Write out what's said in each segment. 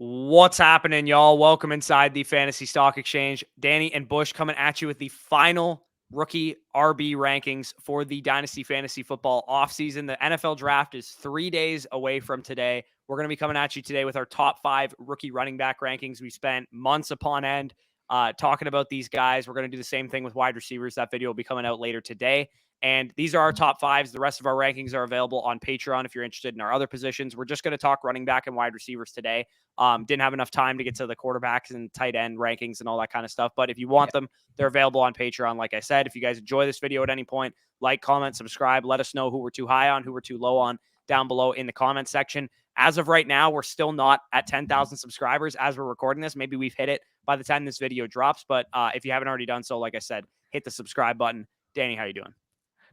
What's happening, y'all? Welcome inside the Fantasy Stock Exchange. Danny and Bush coming at you with the final rookie RB rankings for the Dynasty Fantasy Football offseason. The NFL draft is 3 days away from today. We're going to be coming at you today with our top 5 rookie running back rankings. We spent months upon end talking about these guys. We're going to do the same thing with wide receivers. That video will be coming out later today. And these are our top 5s. The rest of our rankings are available on Patreon if you're interested in our other positions. We're just going to talk running back and wide receivers today. Didn't have enough time to get to the quarterbacks and tight end rankings and all that kind of stuff. But if you want them, they're available on Patreon. Like I said, if you guys enjoy this video at any point, like, comment, subscribe. Let us know who we're too high on, who we're too low on down below in the comment section. As of right now, we're still not at 10,000 subscribers as we're recording this. Maybe we've hit it by the time this video drops. But if you haven't already done so, like I said, hit the subscribe button. Danny, how you doing?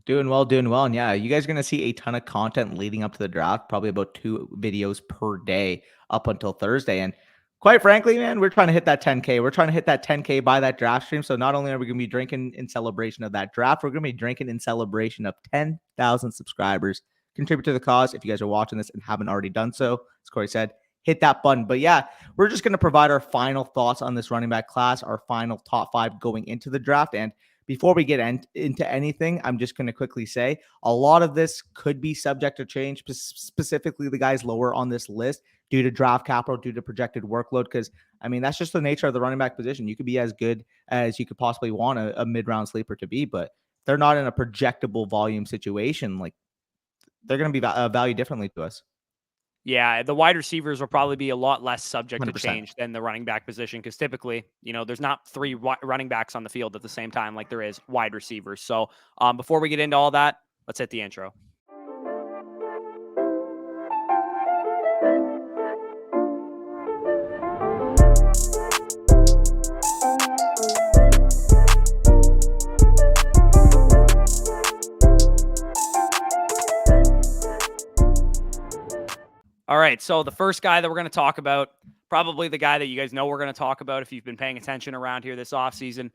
Doing well, doing well. And yeah, you guys are going to see a ton of content leading up to the draft, probably about 2 videos per day up until Thursday. And quite frankly, man, we're trying to hit that 10K. We're trying to hit that 10K by that draft stream. So not only are we going to be drinking in celebration of that draft, we're going to be drinking in celebration of 10,000 subscribers. Contribute to the cause. If you guys are watching this and haven't already done so, as Corey said, hit that button. But yeah, we're just going to provide our final thoughts on this running back class, our final top 5 going into the draft. And before we get into anything, I'm just going to quickly say a lot of this could be subject to change, specifically the guys lower on this list due to draft capital, due to projected workload. Because, I mean, that's just the nature of the running back position. You could be as good as you could possibly want a mid-round sleeper to be, but they're not in a projectable volume situation. Like, they're going to be valued differently to us. Yeah, the wide receivers will probably be a lot less subject to 100%. change than the running back position because typically, there's not 3 running backs on the field at the same time like there is wide receivers. So before we get into all that, let's hit the intro. All right, so the first guy that we're going to talk about, probably the guy that you guys know we're going to talk about if you've been paying attention around here this offseason,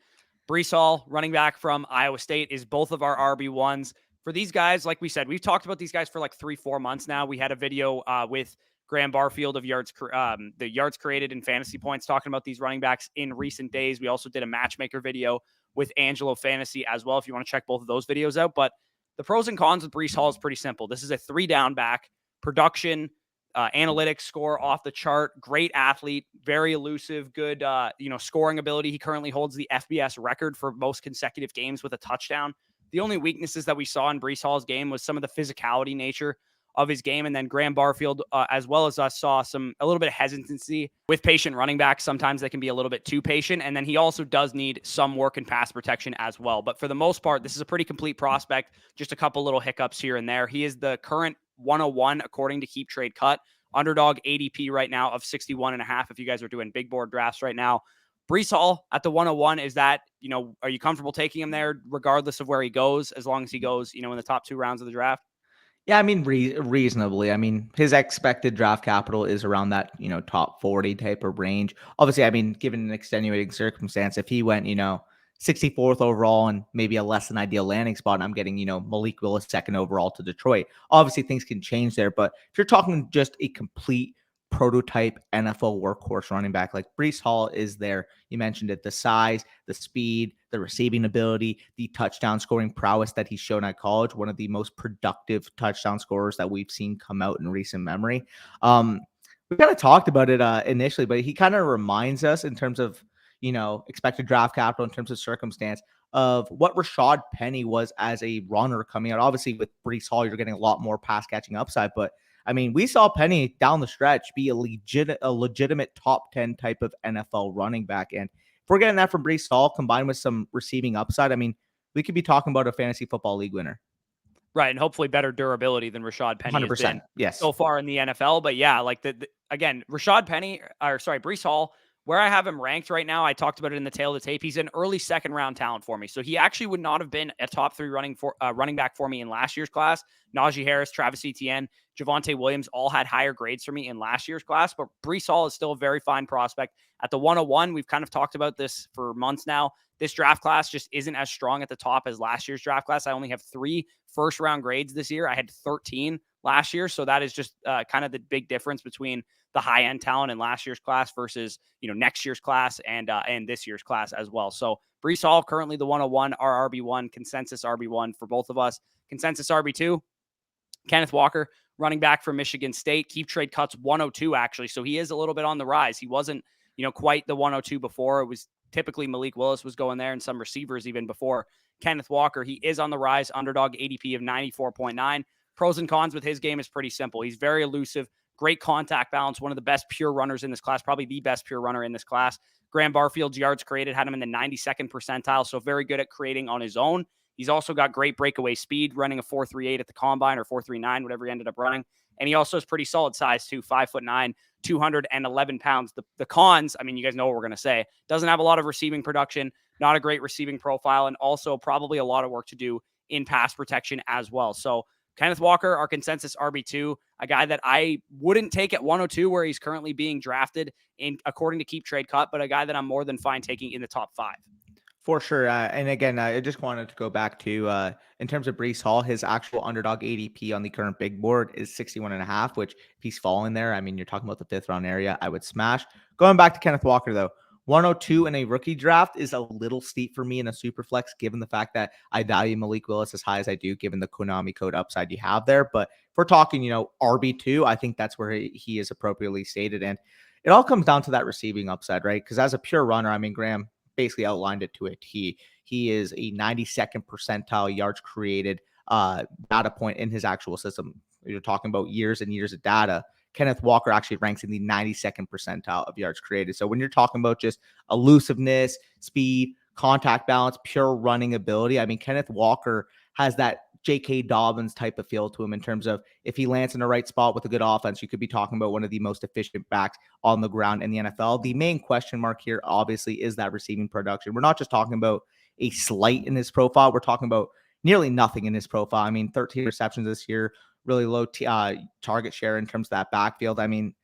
Breece Hall, running back from Iowa State, is both of our RB1s. For these guys, like we said, we've talked about these guys for like 3-4 months now. We had a video with Graham Barfield of the yards created in fantasy points talking about these running backs in recent days. We also did a matchmaker video with Angelo Fantasy as well if you want to check both of those videos out. But the pros and cons with Breece Hall is pretty simple. This is a 3-down back, production, analytics score off the chart, great athlete, very elusive, good, scoring ability. He currently holds the FBS record for most consecutive games with a touchdown. The only weaknesses that we saw in Breece Hall's game was some of the physicality nature of his game. And then Graham Barfield, as well as us, saw a little bit of hesitancy with patient running backs. Sometimes they can be a little bit too patient. And then he also does need some work in pass protection as well. But for the most part, this is a pretty complete prospect. Just a couple little hiccups here and there. He is the current 101 according to Keep Trade Cut. Underdog ADP right now of 61.5 if you guys are doing big board drafts right now. Breece Hall at the 101, is that, are you comfortable taking him there regardless of where he goes, as long as he goes, in the top 2 rounds of the draft? Yeah, I mean, reasonably. I mean, his expected draft capital is around that, top 40 type of range. Obviously, I mean, given an extenuating circumstance, if he went, 64th overall and maybe a less than ideal landing spot, and I'm getting, Malik Willis 2nd overall to Detroit. Obviously, things can change there. But if you're talking just a complete prototype NFL workhorse running back, like Breece Hall is there. You mentioned it, the size, the speed, the receiving ability, the touchdown scoring prowess that he's shown at college, one of the most productive touchdown scorers that we've seen come out in recent memory. We kind of talked about it initially, but he kind of reminds us in terms of, expected draft capital, in terms of circumstance, of what Rashad Penny was as a runner coming out. Obviously, with Breece Hall, you're getting a lot more pass catching upside, but I mean, we saw Penny down the stretch be a legitimate top 10 type of NFL running back. And if we're getting that from Breece Hall combined with some receiving upside, I mean, we could be talking about a fantasy football league winner. Right, and hopefully better durability than Rashad Penny 100%, has been yes. so far in the NFL. But yeah, like again, Breece Hall, where I have him ranked right now, I talked about it in the tail of the tape. He's an early 2nd-round talent for me. So he actually would not have been a top 3 running back for me in last year's class. Najee Harris, Travis Etienne, Javonte Williams all had higher grades for me in last year's class. But Breece Hall is still a very fine prospect. At the 101, we've kind of talked about this for months now. This draft class just isn't as strong at the top as last year's draft class. I only have 3 first-round grades this year. I had 13 last year. So that is just kind of the big difference between the high end talent in last year's class versus, next year's class and this year's class as well. So Breece Hall, currently the 101, our RB1, consensus RB1 for both of us. Consensus RB2, Kenneth Walker, running back from Michigan State. Keep trade cuts 102, actually. So he is a little bit on the rise. He wasn't, quite the 102 before. It was typically Malik Willis was going there and some receivers even before Kenneth Walker. He is on the rise, underdog ADP of 94.9. Pros and cons with his game is pretty simple. He's very elusive, great contact balance, one of the best pure runners in this class, probably the best pure runner in this class. Graham Barfield's yards created had him in the 92nd percentile, so very good at creating on his own. He's also got great breakaway speed, running a 4.38 at the combine or 4.39, whatever he ended up running. And he also has pretty solid size too, 5'9", 211 pounds. The cons, I mean, you guys know what we're going to say. Doesn't have a lot of receiving production, not a great receiving profile, and also probably a lot of work to do in pass protection as well. So Kenneth Walker, our consensus RB2, a guy that I wouldn't take at 102 where he's currently being drafted in according to Keep Trade Cut, but a guy that I'm more than fine taking in the top 5. For sure. And again, I just wanted to go back to, in terms of Breece Hall, his actual underdog ADP on the current big board is 61.5, which if he's falling there, I mean, you're talking about the 5th round area, I would smash. Going back to Kenneth Walker, though, 102 in a rookie draft is a little steep for me in a super flex, given the fact that I value Malik Willis as high as I do, given the Konami code upside you have there. But if we're talking, RB2, I think that's where he is appropriately stated. And it all comes down to that receiving upside, right? Because as a pure runner, I mean, Graham basically outlined it to a T. He is a 92nd percentile yards created data point in his actual system. You're talking about years and years of data. Kenneth Walker actually ranks in the 92nd percentile of yards created. So when you're talking about just elusiveness, speed, contact balance, pure running ability, I mean, Kenneth Walker has that J.K. Dobbins type of feel to him in terms of if he lands in the right spot with a good offense, you could be talking about one of the most efficient backs on the ground in the NFL. The main question mark here, obviously, is that receiving production. We're not just talking about a slight in his profile. We're talking about nearly nothing in his profile. I mean, 13 receptions this year, really low target share in terms of that backfield. I mean,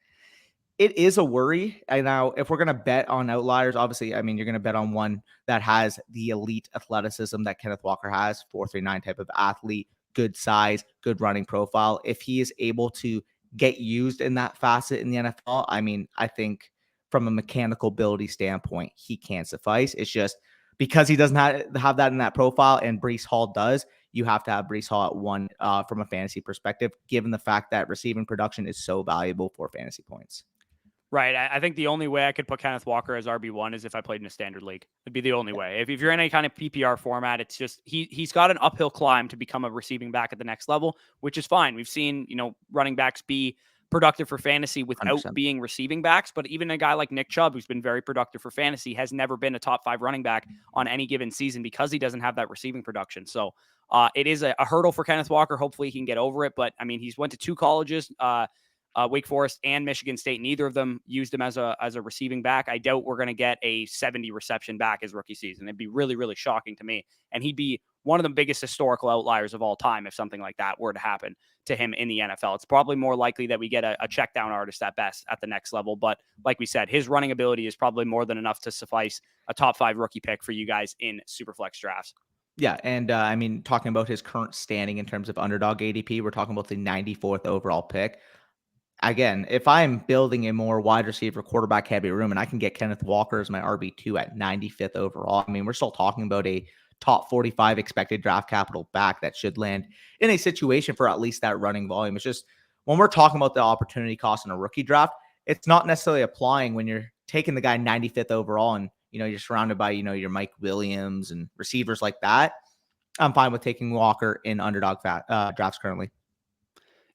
it is a worry. And now, if we're going to bet on outliers, obviously, I mean, you're going to bet on one that has the elite athleticism that Kenneth Walker has, 4.39 type of athlete, good size, good running profile. If he is able to get used in that facet in the NFL, I mean, I think from a mechanical ability standpoint, he can suffice. It's just because he doesn't have that in that profile and Breece Hall does, you have to have Breece Hall at 1 from a fantasy perspective, given the fact that receiving production is so valuable for fantasy points. Right. I think the only way I could put Kenneth Walker as RB1 is if I played in a standard league. It'd be the only way. If you're in any kind of PPR format, it's just he's got an uphill climb to become a receiving back at the next level, which is fine. We've seen, running backs be productive for fantasy without 100%. being receiving backs. But even a guy like Nick Chubb, who's been very productive for fantasy, has never been a top 5 running back on any given season because he doesn't have that receiving production. So it is a hurdle for Kenneth Walker. Hopefully he can get over it. But I mean, he's went to 2 colleges, Wake Forest and Michigan State. Neither of them used him as a receiving back. I doubt we're going to get a 70 reception back his rookie season. It'd be really, really shocking to me. And he'd be one of the biggest historical outliers of all time if something like that were to happen to him in the NFL. It's probably more likely that we get a check down artist at best at the next level. But like we said, his running ability is probably more than enough to suffice a top 5 rookie pick for you guys in Superflex drafts. Yeah, and I mean, talking about his current standing in terms of underdog ADP, we're talking about the 94th overall pick. Again, if I'm building a more wide receiver quarterback heavy room and I can get Kenneth Walker as my RB2 at 95th overall, I mean, we're still talking about a top 45 expected draft capital back that should land in a situation for at least that running volume. It's just when we're talking about the opportunity cost in a rookie draft, it's not necessarily applying when you're taking the guy 95th overall and, you're surrounded by, your Mike Williams and receivers like that. I'm fine with taking Walker in underdog drafts currently.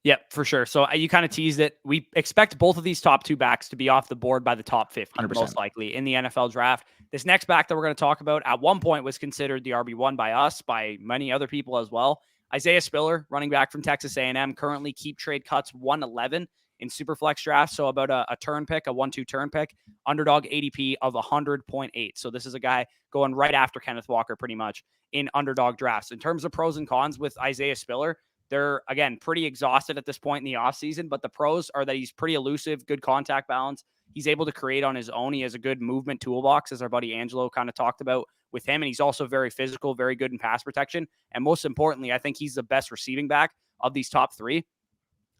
Yep, for sure. So you kind of teased it. We expect both of these top 2 backs to be off the board by the top 50, 100%. most likely in the NFL draft. This next back that we're going to talk about at one point was considered the RB1 by us, by many other people as well. Isaiah Spiller, running back from Texas A&M, currently Keep Trade Cuts 111 in Superflex drafts. So about a turn pick, a 1-2 turn pick, underdog ADP of 100.8. So this is a guy going right after Kenneth Walker pretty much in underdog drafts. In terms of pros and cons with Isaiah Spiller, they're, again, pretty exhausted at this point in the offseason, but the pros are that he's pretty elusive, good contact balance. He's able to create on his own. He has a good movement toolbox, as our buddy Angelo kind of talked about with him. And he's also very physical, very good in pass protection. And most importantly, I think he's the best receiving back of these top 3.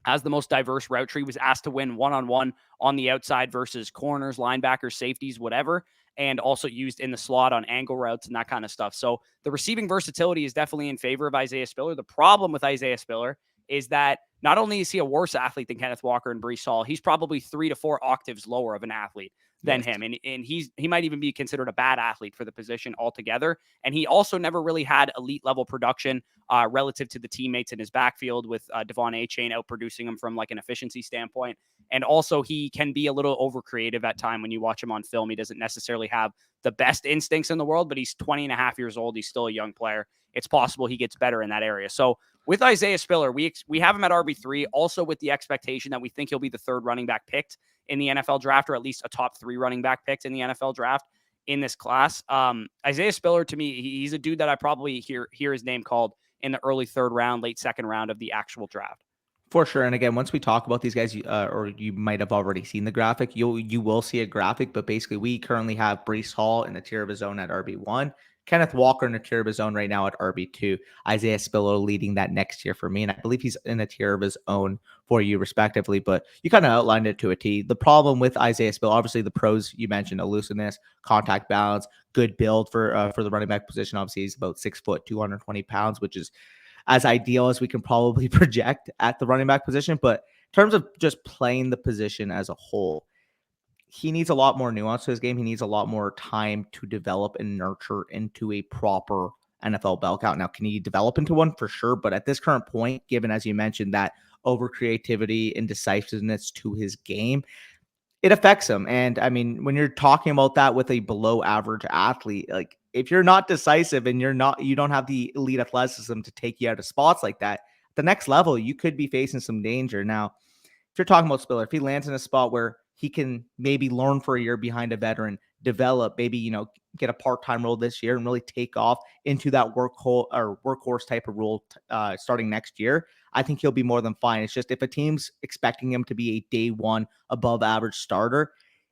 has the most diverse route tree, was asked to win one-on-one on the outside versus corners, linebackers, safeties, whatever, and also used in the slot on angle routes and that kind of stuff. So the receiving versatility is definitely in favor of Isaiah Spiller. The problem with Isaiah Spiller is that not only is he a worse athlete than Kenneth Walker and Breece Hall, he's probably 3 to 4 octaves lower of an athlete than Yes. him. And he might even be considered a bad athlete for the position altogether. And he also never really had elite level production relative to the teammates in his backfield, with Devon Achane outproducing him from like an efficiency standpoint. And also he can be a little over creative at time when you watch him on film. He doesn't necessarily have the best instincts in the world, but he's 20 and a half years old. He's still a young player. It's possible he gets better in that area. So with Isaiah Spiller, we have him at RB3, also with the expectation that we think he'll be the third running back picked in the NFL draft, or at least a top 3 running back picked in the NFL draft in this class. Isaiah Spiller, to me, he's a dude that I probably hear his name called in the early 3rd round, late 2nd round of the actual draft. For sure. And again, once we talk about these guys, or you might have already seen the graphic, you will see a graphic, but basically we currently have Breece Hall in the tier of his own at RB1, Kenneth Walker in a tier of his own right now at RB2, Isaiah Spiller leading that next tier for me. And I believe he's in a tier of his own for you respectively, but you kind of outlined it to a T. The problem with Isaiah Spiller, obviously the pros you mentioned, elusiveness, contact balance, good build for the running back position. Obviously he's about 6 foot, 220 pounds, which is as ideal as we can probably project at the running back position. But in terms of just playing the position as a whole, he needs a lot more nuance to his game. He needs a lot more time to develop and nurture into a proper NFL bell count. Now, can he develop into one? For sure. But at this current point, given, as you mentioned, that over creativity and decisiveness to his game, it affects him. And I mean, when you're talking about that with a below average athlete, like if you're not decisive and you don't have the elite athleticism to take you out of spots like that, the next level, you could be facing some danger. Now, if you're talking about Spiller, if he lands in a spot where he can maybe learn for a year behind a veteran, develop, maybe, get a part-time role this year and really take off into that workhorse type of role starting next year, I think he'll be more than fine. It's just if a team's expecting him to be a day one above average starter,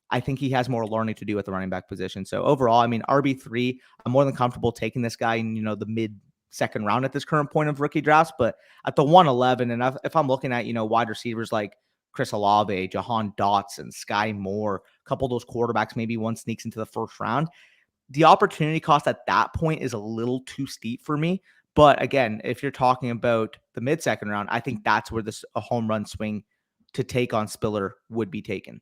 I think he has more learning to do at the running back position. So overall, I mean, RB3, I'm more than comfortable taking this guy in, the mid second round at this current point of rookie drafts. But at the 111, and if I'm looking at, wide receivers like Chris Olave, Jahan Dotson, Sky Moore, a couple of those quarterbacks, maybe one sneaks into the first round, the opportunity cost at that point is a little too steep for me. But again, if you're talking about the mid-second round, I think that's where a home run swing to take on Spiller would be taken.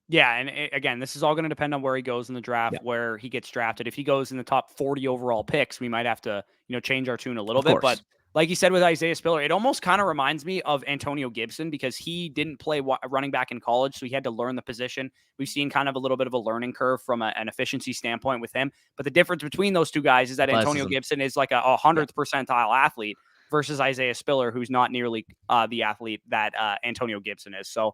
Yeah, and again, this is all going to depend on where he goes in the draft, where he gets drafted. If he goes in the top 40 overall picks, we might have to, change our tune a little bit. But like you said with Isaiah Spiller, it almost kind of reminds me of Antonio Gibson, because he didn't play running back in college, so he had to learn the position. We've seen kind of a little bit of a learning curve from an efficiency standpoint with him. But the difference between those two guys is that Antonio Gibson is like a 100th percentile athlete versus Isaiah Spiller, who's not nearly the athlete that Antonio Gibson is. So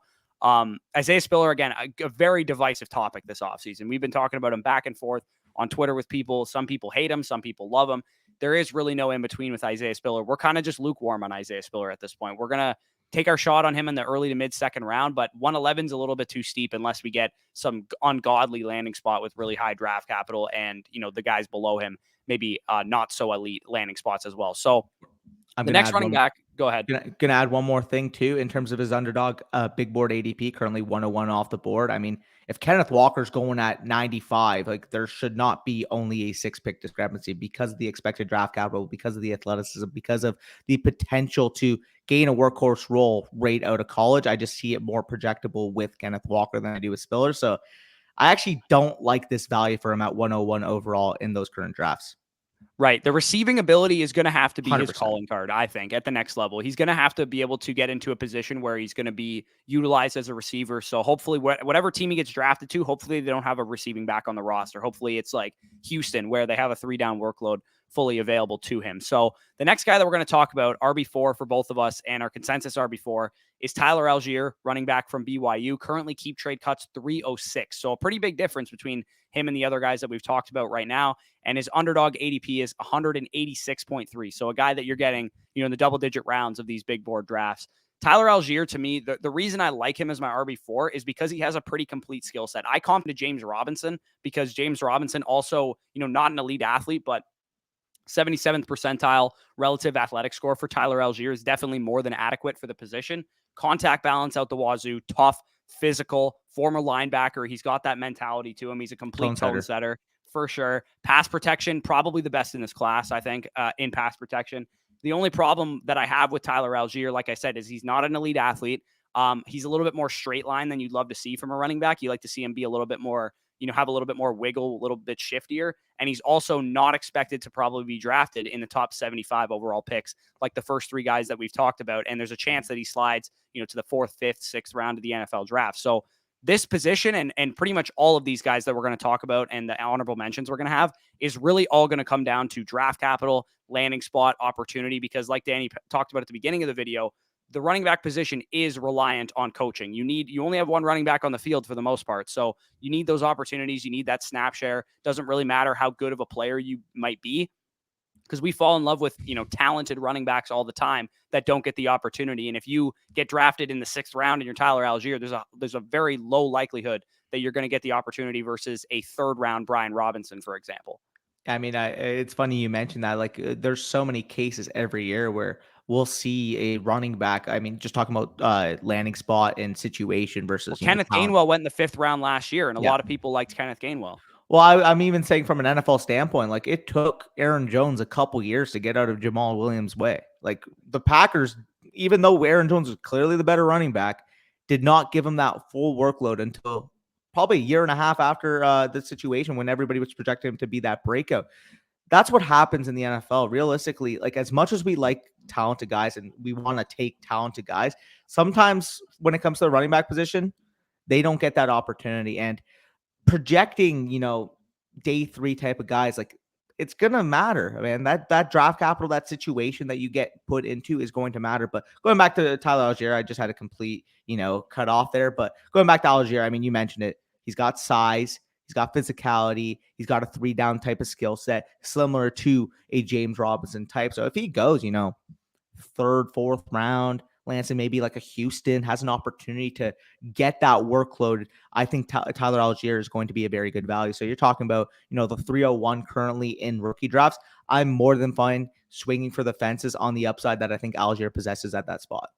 Isaiah Spiller, again, a very divisive topic this offseason. We've been talking about him back and forth on Twitter with people. Some people hate him. Some people love him. There is really no in between with Isaiah Spiller. We're kind of just lukewarm on Isaiah Spiller at this point. We're going to take our shot on him in the early to mid second round, but 111 is a little bit too steep unless we get some ungodly landing spot with really high draft capital and, the guys below him, maybe not so elite landing spots as well. So the next running back, go ahead. Gonna add one more thing too in terms of his underdog big board ADP, currently 101 off the board. I mean, if Kenneth Walker's going at 95, like there should not be only a 6-pick discrepancy because of the expected draft capital, because of the athleticism, because of the potential to gain a workhorse role right out of college. I just see it more projectable with Kenneth Walker than I do with Spiller. So I actually don't like this value for him at 101 overall in those current drafts. Right. The receiving ability is going to have to be 100%. His calling card, I think, at the next level. He's going to have to be able to get into a position where he's going to be utilized as a receiver. So hopefully whatever team he gets drafted to, hopefully they don't have a receiving back on the roster. Hopefully it's like Houston, where they have a 3-down workload fully available to him. So the next guy that we're going to talk about, RB4 for both of us, and our consensus RB4 is Tyler Allgeier, running back from BYU, currently keep trade cuts 306. So a pretty big difference between him and the other guys that we've talked about right now. And his underdog ADP is 186.3. So a guy that you're getting, in the double-digit rounds of these big board drafts. Tyler Allgeier, to me, the reason I like him as my RB4 is because he has a pretty complete skill set. I comp him to James Robinson because James Robinson also, not an elite athlete, but 77th percentile relative athletic score for Tyler Allgeier is definitely more than adequate for the position. contact balance out the wazoo, tough, physical, former linebacker. He's got that mentality to him. He's a complete tone setter for sure. Pass protection, probably the best in this class, I think, in pass protection. The only problem that I have with Tyler Allgeier, like I said, is he's not an elite athlete. He's a little bit more straight line than you'd love to see from a running back. You like to see him be a little bit more, have a little bit more wiggle, a little bit shiftier. And he's also not expected to probably be drafted in the top 75 overall picks, like the first three guys that we've talked about. And there's a chance that he slides, to the 4th, 5th, 6th round of the NFL draft. So this position and pretty much all of these guys that we're going to talk about and the honorable mentions we're going to have is really all going to come down to draft capital, landing spot, opportunity, because like Danny talked about at the beginning of the video, the running back position is reliant on coaching. You only have one running back on the field for the most part. So you need those opportunities. You need that snap share. Doesn't really matter how good of a player you might be, because we fall in love with, talented running backs all the time that don't get the opportunity. And if you get drafted in the 6th round and you're Tyler Allgeier, there's a very low likelihood that you're going to get the opportunity versus a 3rd round Brian Robinson, for example. I mean, it's funny you mentioned that. Like, there's so many cases every year where we'll see a running back. I mean, just talking about landing spot and situation versus Kenneth Gainwell went in the 5th round last year, and a lot of people liked Kenneth Gainwell. Well, I'm even saying from an NFL standpoint, like it took Aaron Jones a couple years to get out of Jamal Williams' way. Like the Packers, even though Aaron Jones was clearly the better running back, did not give him that full workload until probably a year and a half after the situation when everybody was projecting him to be that breakout. That's what happens in the NFL. Realistically, like as much as we like talented guys and we want to take talented guys, sometimes when it comes to the running back position, they don't get that opportunity. And projecting, day 3 type of guys, like it's gonna matter, man. That draft capital, that situation that you get put into is going to matter. But going back to Tyler Allgeier, I just had a complete, cut off there. But going back to Allgeier, I mean, you mentioned it. He's got size, he's got physicality, he's got a 3-down type of skill set, similar to a James Robinson type. So if he goes, 3rd, 4th round, lands in maybe like a Houston, has an opportunity to get that workload, I think Tyler Allgeier is going to be a very good value. So you're talking about, the 301 currently in rookie drafts. I'm more than fine swinging for the fences on the upside that I think Allgeier possesses at that spot.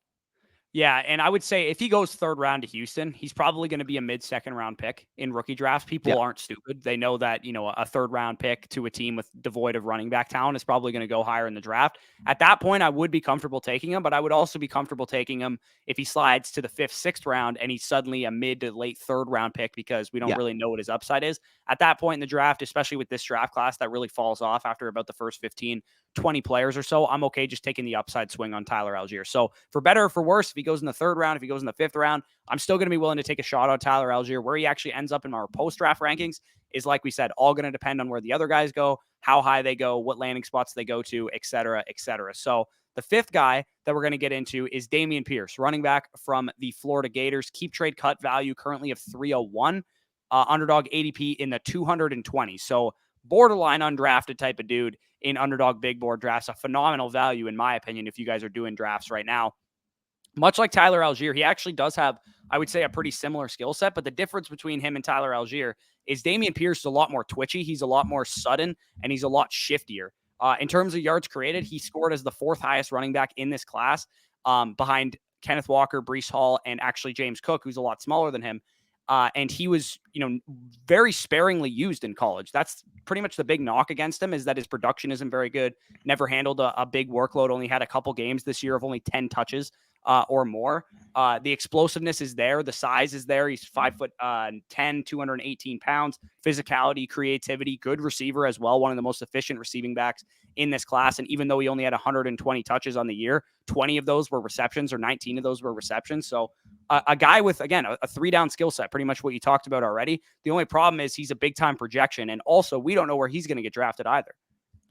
Yeah, and I would say if he goes 3rd round to Houston, he's probably going to be a mid-2nd round pick in rookie drafts. People aren't stupid. They know that, a 3rd round pick to a team with devoid of running back talent is probably going to go higher in the draft. At that point, I would be comfortable taking him, but I would also be comfortable taking him if he slides to the 5th, 6th round and he's suddenly a mid to late 3rd round pick because we don't really know what his upside is. At that point in the draft, especially with this draft class that really falls off after about the first 15, 20 players or so, I'm okay just taking the upside swing on Tyler Allgeier. So for better or for worse, if he goes in the 3rd round, if he goes in the 5th round, I'm still going to be willing to take a shot on Tyler Allgeier. Where he actually ends up in our post-draft rankings is, like we said, all going to depend on where the other guys go, how high they go, what landing spots they go to, et cetera, et cetera. So the 5th guy that we're going to get into is Dameon Pierce, running back from the Florida Gators. Keep trade cut value currently of 301, underdog ADP in the 220. So borderline undrafted type of dude in underdog big board drafts. A phenomenal value, in my opinion, if you guys are doing drafts right now. Much like Tyler Allgeier, he actually does have, I would say, a pretty similar skill set. But the difference between him and Tyler Allgeier is Dameon Pierce is a lot more twitchy. He's a lot more sudden, and he's a lot shiftier. In terms of yards created, he scored as the 4th highest running back in this class, behind Kenneth Walker, Breece Hall, and actually James Cook, who's a lot smaller than him. And he was, very sparingly used in college. That's pretty much the big knock against him, is that his production isn't very good. Never handled a big workload. Only had a couple games this year of only 10 touches or more. The explosiveness is there. The size is there. He's 5'10", 218 pounds. Physicality, creativity, good receiver as well. One of the most efficient receiving backs in this class. And even though he only had 120 touches on the year, 20 of those were receptions, or 19 of those were receptions. So a guy with, again, a 3-down skill set, pretty much what you talked about already. The only problem is he's a big-time projection, and also we don't know where he's going to get drafted either.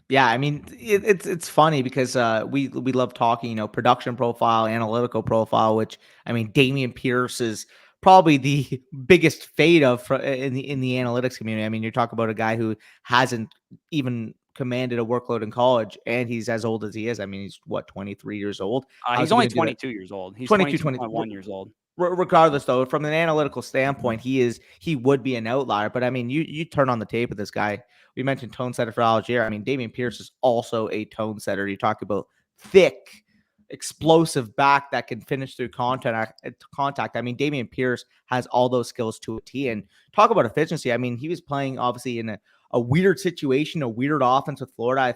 Yeah, I mean, it's funny because we love talking, production profile, analytical profile, which, I mean, Dameon Pierce is probably the biggest fade of in the analytics community. I mean, you're talking about a guy who hasn't even commanded a workload in college, and he's as old as he is. I mean, he's 23 years old. He's only 22 years old. He's 22.1 years old. Regardless, though, from an analytical standpoint, he would be an outlier. But I mean, you turn on the tape of this guy. We mentioned tone setter for Allgeier. I mean, Dameon Pierce is also a tone setter. You talk about thick, explosive back that can finish through contact. I mean, Dameon Pierce has all those skills to a T. And talk about efficiency. I mean, he was playing obviously in a weird situation, a weird offense with Florida.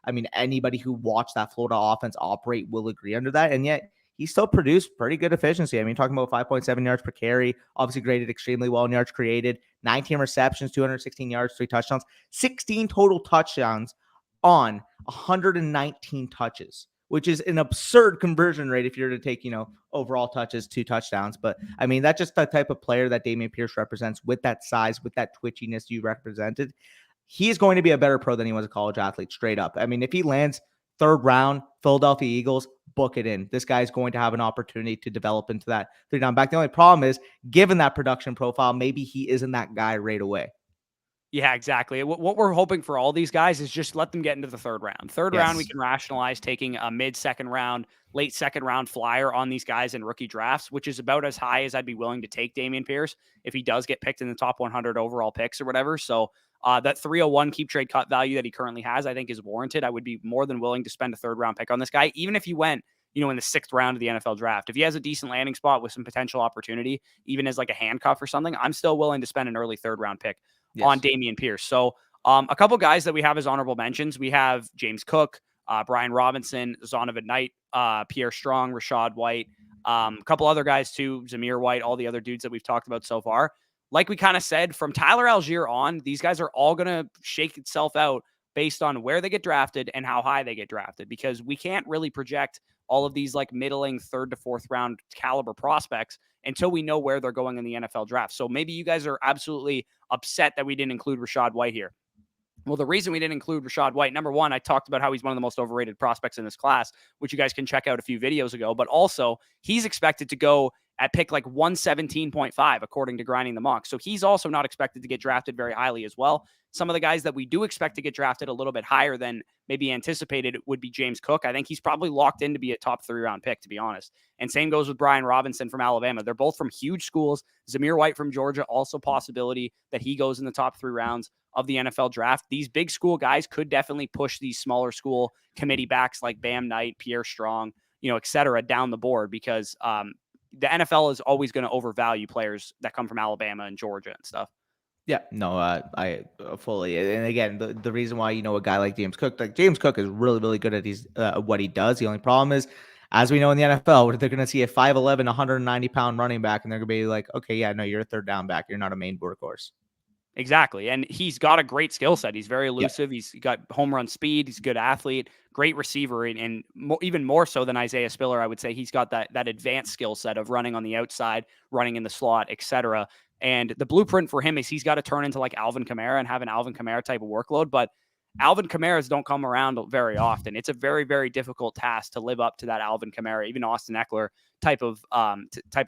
I mean, anybody who watched that Florida offense operate will agree under that. And yet he still produced pretty good efficiency. I mean, talking about 5.7 yards per carry, obviously graded extremely well in yards created, 19 receptions, 216 yards, 3 touchdowns, 16 total touchdowns on 119 touches, which is an absurd conversion rate if you're to take, overall touches, 2 touchdowns. But I mean, that's just the type of player that Dameon Pierce represents, with that size, with that twitchiness you represented. He's going to be a better pro than he was a college athlete, straight up. I mean, if he lands 3rd round, Philadelphia Eagles, book it in. This guy's going to have an opportunity to develop into that 3-down back. The only problem is, given that production profile, maybe he isn't that guy right away. Yeah, exactly. What we're hoping for all these guys is just let them get into the 3rd round. Third round, we can rationalize taking a mid-second round, late 2nd round flyer on these guys in rookie drafts, which is about as high as I'd be willing to take Dameon Pierce if he does get picked in the top 100 overall picks or whatever. So that 301 keep trade cut value that he currently has, I think, is warranted. I would be more than willing to spend a 3rd round pick on this guy, even if he went, in the 6th round of the NFL draft. If he has a decent landing spot with some potential opportunity, even as like a handcuff or something, I'm still willing to spend an early 3rd round pick on Dameon Pierce. So a couple guys that we have as honorable mentions. We have James Cook, Brian Robinson, Zonovan Knight, Pierre Strong, Rashad White, a couple other guys too, Zamir White, all the other dudes that we've talked about so far. Like we kind of said, from Tyler Allgeier on, these guys are all going to shake itself out based on where they get drafted and how high they get drafted, because we can't really project all of these like middling 3rd to 4th round caliber prospects until we know where they're going in the NFL draft. So maybe you guys are absolutely upset that we didn't include Rashad White here. Well, the reason we didn't include Rashad White, number one, I talked about how he's one of the most overrated prospects in this class, which you guys can check out a few videos ago. But also, he's expected to go at pick like 117.5, according to Grinding the Mock. So he's also not expected to get drafted very highly as well. Some of the guys that we do expect to get drafted a little bit higher than maybe anticipated would be James Cook. I think he's probably locked in to be a top 3-round pick, to be honest. And same goes with Brian Robinson from Alabama. They're both from huge schools. Zamir White from Georgia, also possibility that he goes in the top 3 rounds of the NFL draft. These big school guys could definitely push these smaller school committee backs like Bam Knight, Pierre Strong, et cetera, down the board, because the NFL is always going to overvalue players that come from Alabama and Georgia and stuff. Yeah, no, I fully. And again, the reason why, a guy like James Cook is really, really good at what he does. The only problem is, as we know in the NFL, they're going to see a 5'11", 190-pound running back, and they're going to be like, okay, yeah, no, you're a 3rd down back. You're not a main workhorse. Exactly. And he's got a great skill set. He's very elusive. Yeah. He's got home run speed. He's a good athlete, great receiver, and even more so than Isaiah Spiller, I would say he's got that advanced skill set of running on the outside, running in the slot, etc. And the blueprint for him is he's got to turn into like Alvin Kamara and have an Alvin Kamara type of workload. But Alvin Kamaras don't come around very often. It's a very, very difficult task to live up to that Alvin Kamara, even Austin Eckler type of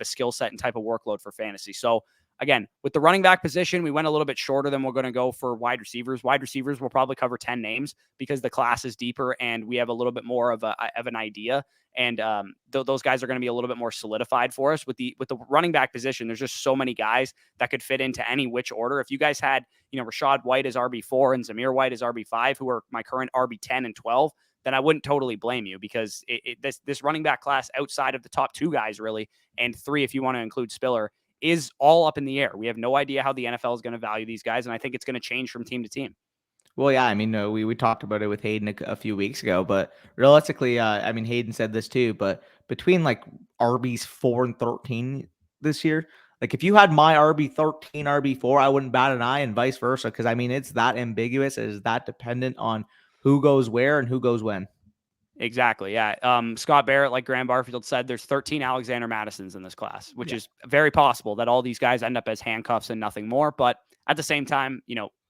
skill set and type of workload for fantasy. So again, with the running back position, we went a little bit shorter than we're going to go for wide receivers. Wide receivers, we'll probably cover 10 names because the class is deeper and we have a little bit more of an idea. And those guys are going to be a little bit more solidified for us. With the running back position, there's just so many guys that could fit into any which order. If you guys had, Rashad White as RB4 and Zamir White as RB5, who are my current RB10 and 12, then I wouldn't totally blame you, because this running back class outside of the top 2 guys really, and 3 if you want to include Spiller, is all up in the air. We have no idea how the NFL is going to value these guys, and I think it's going to change from team to team. Well, yeah, I mean, we talked about it with Hayden a few weeks ago, but realistically, I mean, Hayden said this too, but between like RBs 4 and 13 this year, like if you had my RB 13, RB 4, I wouldn't bat an eye, and vice versa, because I mean, it's that ambiguous, it is that dependent on who goes where and who goes when. Exactly. Yeah. Scott Barrett, like Graham Barfield said, there's 13 Alexander Madisons in this class, which is very possible that all these guys end up as handcuffs and nothing more. But at the same time,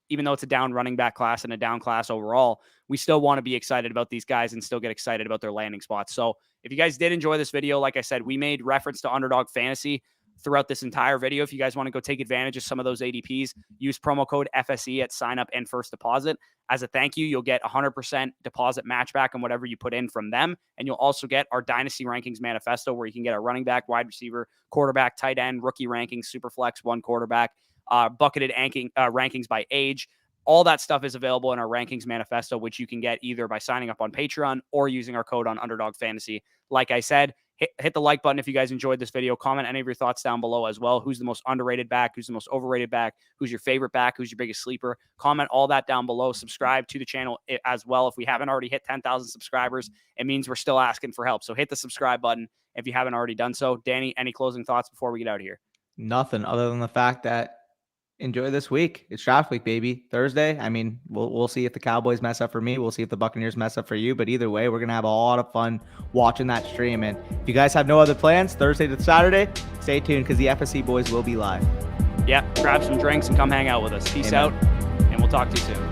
even though it's a down running back class and a down class overall, we still want to be excited about these guys and still get excited about their landing spots. So if you guys did enjoy this video, like I said, we made reference to Underdog Fantasy throughout this entire video. If you guys want to go take advantage of some of those ADPs, use promo code FSE at sign up and first deposit. As a thank you, you'll get 100% deposit match back on whatever you put in from them. And you'll also get our Dynasty Rankings Manifesto, where you can get a running back, wide receiver, quarterback, tight end, rookie rankings, super flex, one quarterback, bucketed rankings by age, All that stuff is available in our rankings manifesto, which you can get either by signing up on Patreon or using our code on Underdog Fantasy. Like I said, hit the like button if you guys enjoyed this video. Comment any of your thoughts down below as well. Who's the most underrated back? Who's the most overrated back? Who's your favorite back? Who's your biggest sleeper? Comment all that down below. Subscribe to the channel as well. If we haven't already hit 10,000 subscribers, it means we're still asking for help. So hit the subscribe button if you haven't already done so. Danny, any closing thoughts before we get out of here? Nothing other than the fact that enjoy this week. It's draft week, baby. Thursday. I mean, we'll see if the Cowboys mess up for me. We'll see if the Buccaneers mess up for you. But either way, we're gonna have a lot of fun watching that stream. And if you guys have no other plans, Thursday to Saturday, stay tuned because the FSC boys will be live. Yeah, grab some drinks and come hang out with us. Peace out, and we'll talk to you soon.